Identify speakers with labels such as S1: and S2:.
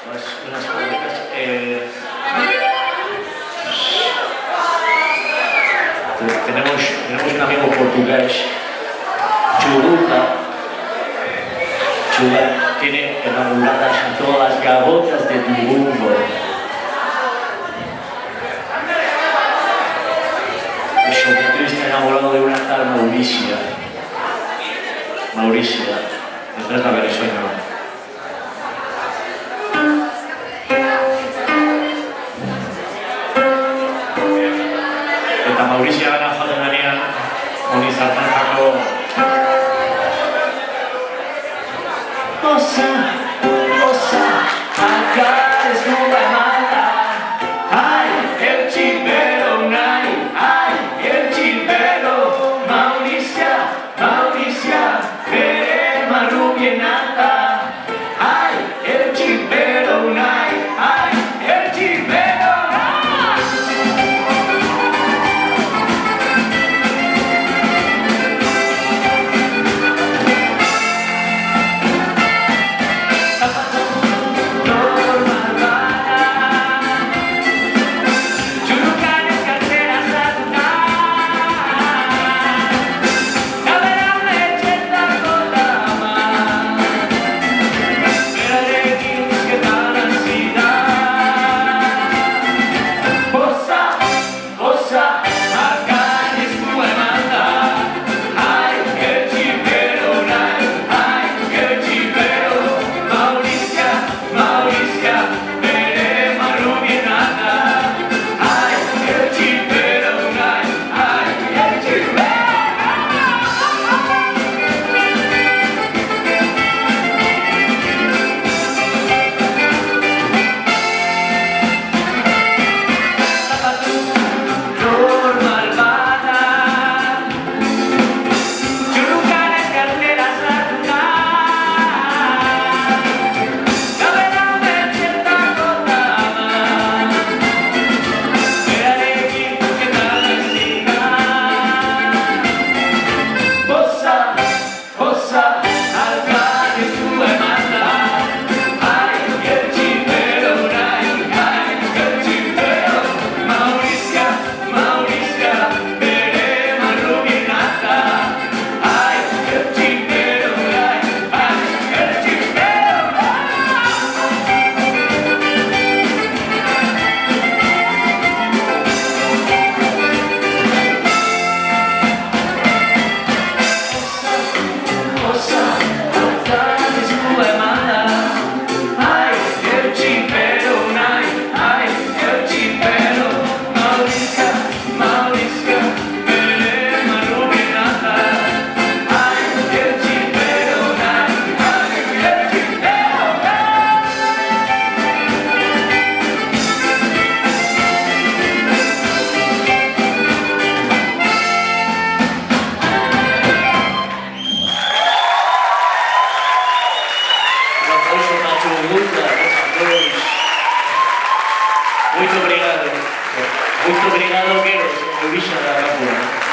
S1: unas preguntas. Tenemos un amigo portugués, Chuga, tiene enamoradas a todas las gavottas de tu mundo. Eso que tú estás enamorado de una tal Mauricia. Detrás la Venezuela. Eta Mauricia gana joaten denean, honi zartzen jako. Osa, acá es nueva mala. Ay, el chilbero, ay, el chilbero. Mauricia, verema rubienata. Ay, el chilbero, ay, el chilbero. Muito obrigado, Queiroz, Luís da Capua.